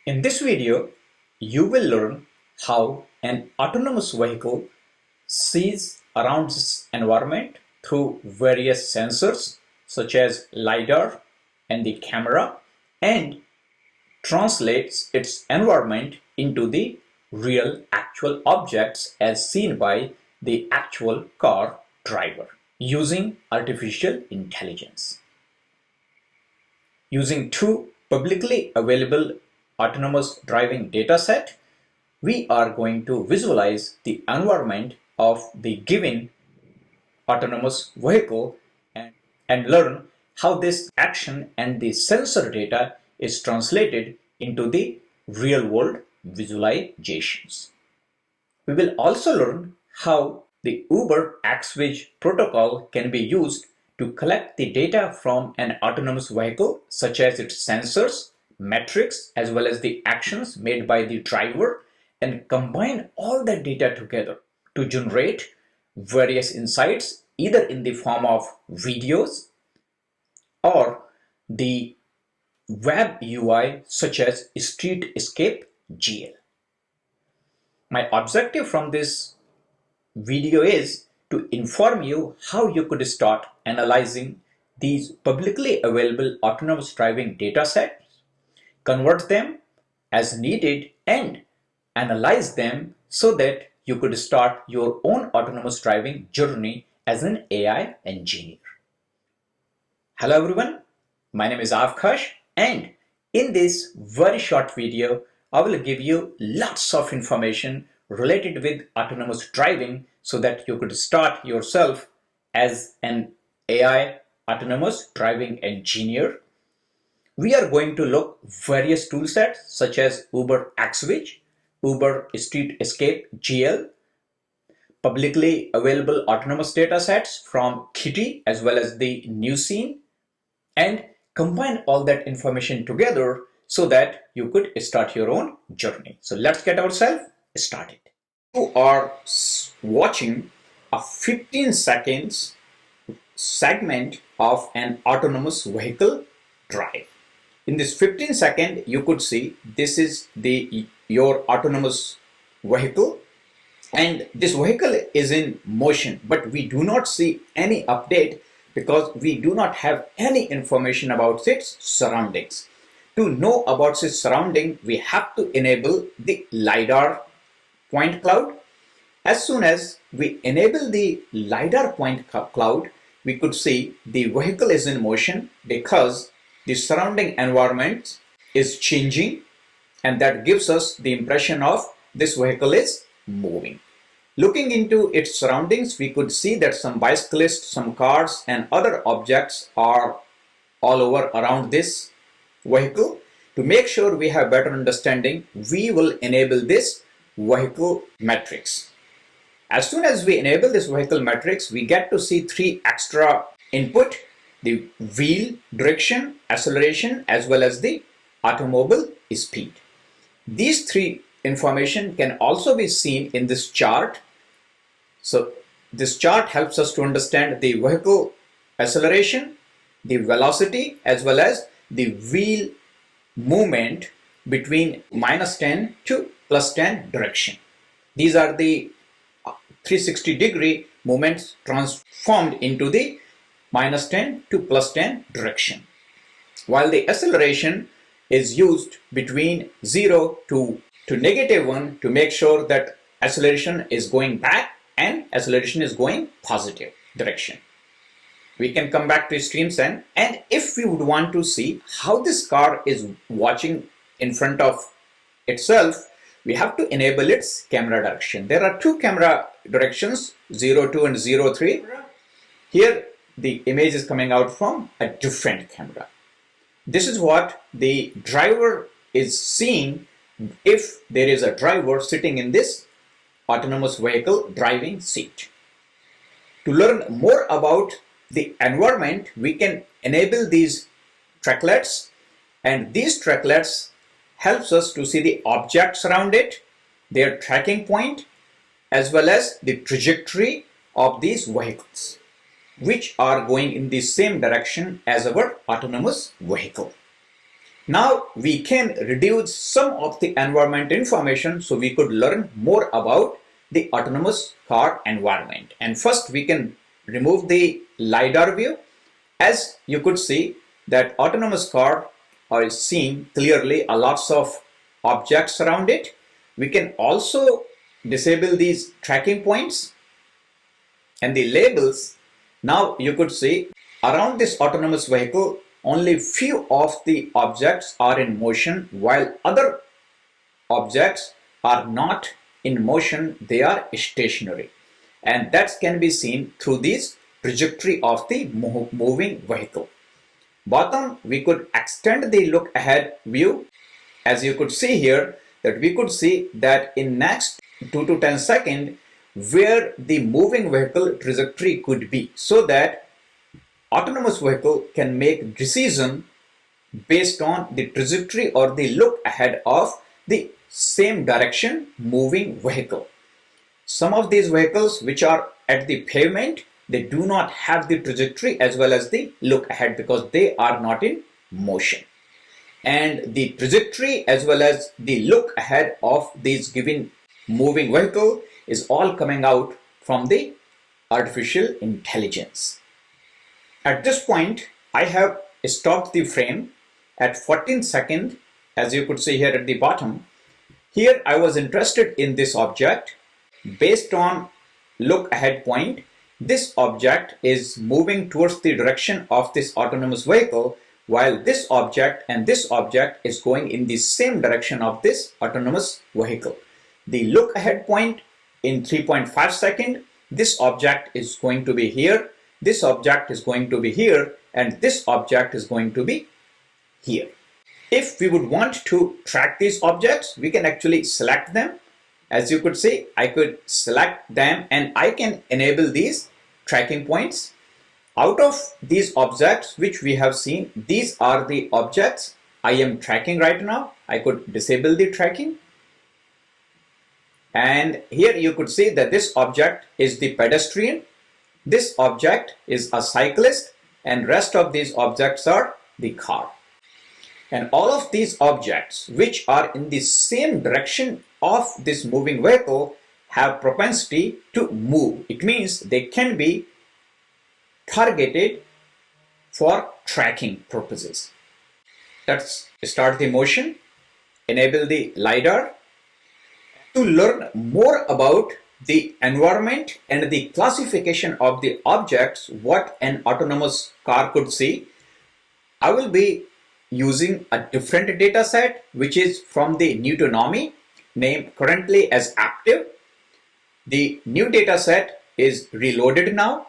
In this video, you will learn how an autonomous vehicle sees around its environment through various sensors such as LiDAR and the camera and translates its environment into the real actual objects as seen by the actual car driver using artificial intelligence. Using two publicly available autonomous driving dataset, we are going to visualize the environment of the given autonomous vehicle and learn how this action and the sensor data is translated into the real-world visualizations. We will also learn how the Uber Xviz protocol can be used to collect the data from an autonomous vehicle, such as its sensors, metrics, as well as the actions made by the driver, and combine all that data together to generate various insights, either in the form of videos or the web UI such as Streetscape.gl. My objective from this video is to inform you how you could start analyzing these publicly available autonomous driving datasets, convert them as needed, and analyze them so that you could start your own autonomous driving journey as an AI engineer. Hello everyone, my name is Avkash, and in this very short video, I will give you lots of information related with autonomous driving so that you could start yourself as an AI autonomous driving engineer. We are going to look various toolsets such as Uber Xviz, Uber Streetscape.gl, publicly available autonomous datasets from KITTI as well as the NuScene, and combine all that information together so that you could start your own journey. So let's get ourselves started. You are watching a 15 seconds segment of an autonomous vehicle drive. In this 15 second, you could see this is your autonomous vehicle, and this vehicle is in motion, but we do not see any update because we do not have any information about its surroundings. To know about its surrounding, we have to enable the LiDAR point cloud. As soon as we enable the LiDAR point cloud, we could see the vehicle is in motion because the surrounding environment is changing, and that gives us the impression of this vehicle is moving. Looking into its surroundings, we could see that some bicyclists, some cars, and other objects are all over around this vehicle. To make sure we have better understanding, we will enable this vehicle metrics. As soon as we enable this vehicle metrics, we get to see three extra input: the wheel direction, acceleration, as well as the automobile speed. These three information can also be seen in this chart. So this chart helps us to understand the vehicle acceleration, the velocity, as well as the wheel movement between -10 to +10 direction. These are the 360-degree movements transformed into the -10 to +10 direction. While the acceleration is used between 0 to -1 to make sure that acceleration is going back and acceleration is going positive direction. We can come back to StreamScene, and if we would want to see how this car is watching in front of itself, we have to enable its camera direction. There are two camera directions, 02 and 03. Here the image is coming out from a different camera. This is what the driver is seeing if there is a driver sitting in this autonomous vehicle driving seat. To learn more about the environment, we can enable these tracklets, and these tracklets helps us to see the objects around it, their tracking point, as well as the trajectory of these vehicles, which are going in the same direction as our autonomous vehicle. Now we can reduce some of the environment information so we could learn more about the autonomous car environment. And first we can remove the LiDAR view. As you could see that autonomous car are seeing clearly a lots of objects around it. We can also disable these tracking points and the labels. Now you could see around this autonomous vehicle only few of the objects are in motion while other objects are not in motion, they are stationary, and that can be seen through this trajectory of the moving vehicle. Bottom, we could extend the look ahead view. As you could see here that we could see that in next 2 to 10 seconds where the moving vehicle trajectory could be, so that autonomous vehicle can make decision based on the trajectory or the look ahead of the same direction moving vehicle. Some of these vehicles which are at the pavement, they do not have the trajectory as well as the look ahead because they are not in motion. And the trajectory as well as the look ahead of these given moving vehicle is all coming out from the artificial intelligence. At this point, I have stopped the frame at 14 seconds, as you could see here at the bottom. Here I was interested in this object. Based on look ahead point, this object is moving towards the direction of this autonomous vehicle, while this object and this object is going in the same direction of this autonomous vehicle. The look ahead point in 3.5 seconds, this object is going to be here, this object is going to be here, and this object is going to be here. If we would want to track these objects, we can actually select them. As you could see, I could select them and I can enable these tracking points. Out of these objects which we have seen, these are the objects I am tracking right now. I could disable the tracking. And here you could see that this object is the pedestrian. This object is a cyclist, and rest of these objects are the car. And all of these objects which are in the same direction of this moving vehicle have propensity to move. It means they can be targeted for tracking purposes. Let's start the motion, enable the LiDAR. To learn more about the environment and the classification of the objects what an autonomous car could see, I will be using a different data set which is from the NuScene, named currently as active. The new data set is reloaded now.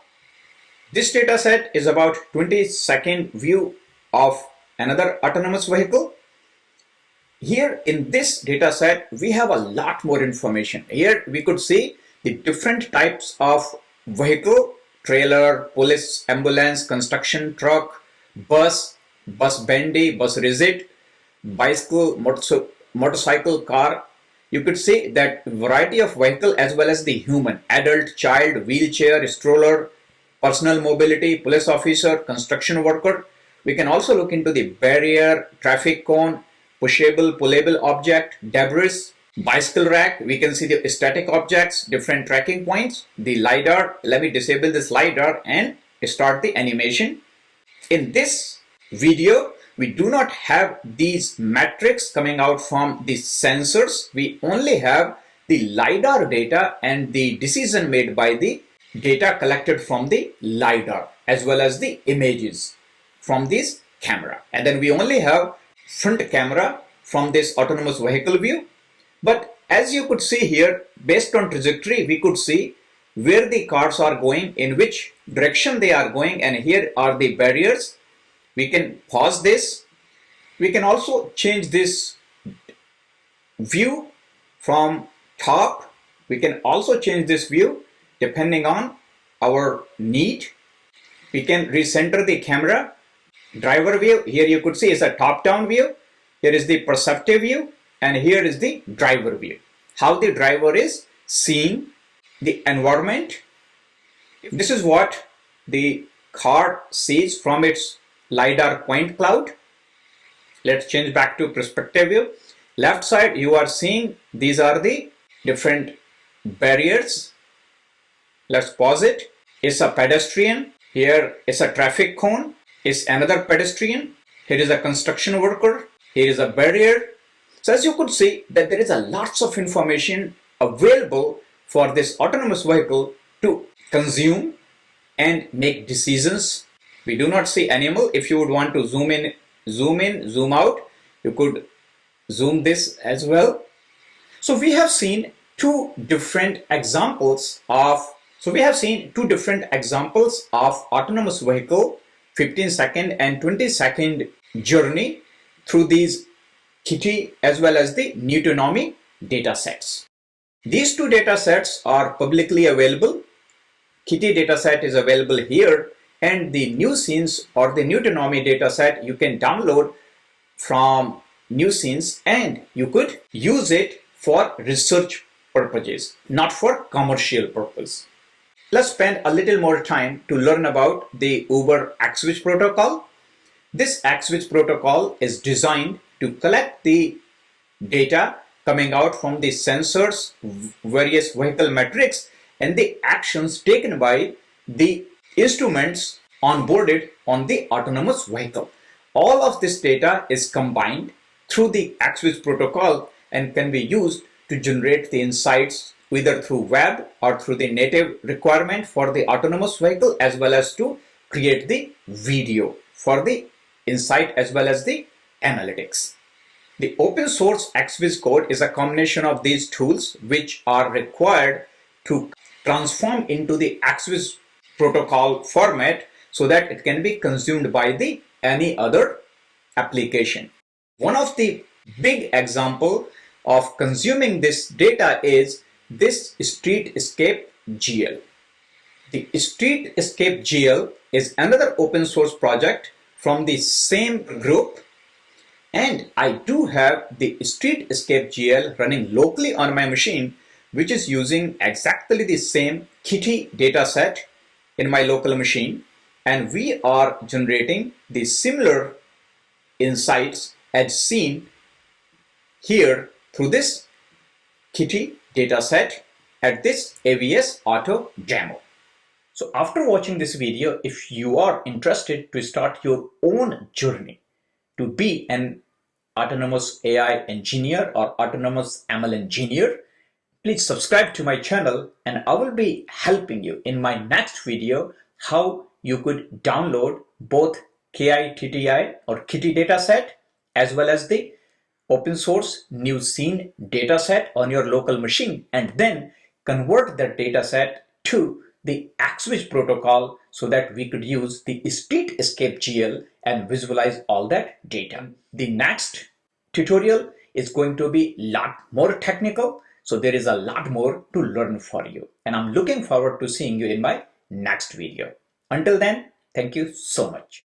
This data set is about 20-second view of another autonomous vehicle. Here in this data set, we have a lot more information. Here we could see the different types of vehicle: trailer, police, ambulance, construction truck, bus bendy, bus rigid, bicycle, motorcycle, car. You could see that variety of vehicle as well as the human, adult, child, wheelchair, stroller, personal mobility, police officer, construction worker. We can also look into the barrier, traffic cone, pushable, pullable object, debris, bicycle rack. We can see the static objects, different tracking points, the LiDAR. Let me disable this LiDAR and start the animation. In this video, we do not have these metrics coming out from the sensors. We only have the LiDAR data and the decision made by the data collected from the LiDAR as well as the images from this camera. And then we only have front camera from this autonomous vehicle view. But as you could see here, based on trajectory, we could see where the cars are going, in which direction they are going, and here are the barriers. We can pause this. We can also change this view from top. We can also change this view depending on our need. We can recenter the camera. Driver view, here you could see is a top-down view. Here is the perceptive view, and here is the driver view. How the driver is seeing the environment. This is what the car sees from its LiDAR point cloud. Let's change back to perspective view. Left side, you are seeing these are the different barriers. Let's pause it. It's a pedestrian. Here is a traffic cone. It's another pedestrian. Here is a construction worker. Here is a barrier. So as you could see that there is a lots of information available for this autonomous vehicle to consume and make decisions. We do not see animal. If you would want to zoom in, zoom out, you could zoom this as well. So we have seen two different examples of autonomous vehicle, 15-second and 20-second journey through these KITTI as well as the NuScene datasets. These two datasets are publicly available. KITTI dataset is available here, and the NuScenes or the NuScene dataset you can download from NuScenes, and you could use it for research purposes, not for commercial purpose. Let's spend a little more time to learn about the Uber Xviz protocol. This Xviz protocol is designed to collect the data coming out from the sensors, various vehicle metrics, and the actions taken by the instruments onboarded on the autonomous vehicle. All of this data is combined through the Xviz protocol and can be used to generate the insights either through web or through the native requirement for the autonomous vehicle, as well as to create the video for the insight as well as the analytics. The open source Xviz code is a combination of these tools which are required to transform into the Xviz protocol format so that it can be consumed by the any other application. One of the big example of consuming this data is this Streetscape.gl. The Streetscape.gl is another open source project from the same group, and I do have the Streetscape.gl running locally on my machine, which is using exactly the same KITTI dataset in my local machine, and we are generating the similar insights as seen here through this KITTI dataset at this AVS Auto demo. So after watching this video, if you are interested to start your own journey to be an autonomous AI engineer or autonomous ML engineer, please subscribe to my channel, and I will be helping you in my next video how you could download both KITTI or KITTI dataset as well as the open source NuScene dataset on your local machine, and then convert that dataset to the Xviz protocol so that we could use the Streetscape.gl and visualize all that data. The next tutorial is going to be a lot more technical, so there is a lot more to learn for you, and I'm looking forward to seeing you in my next video. Until then, thank you so much.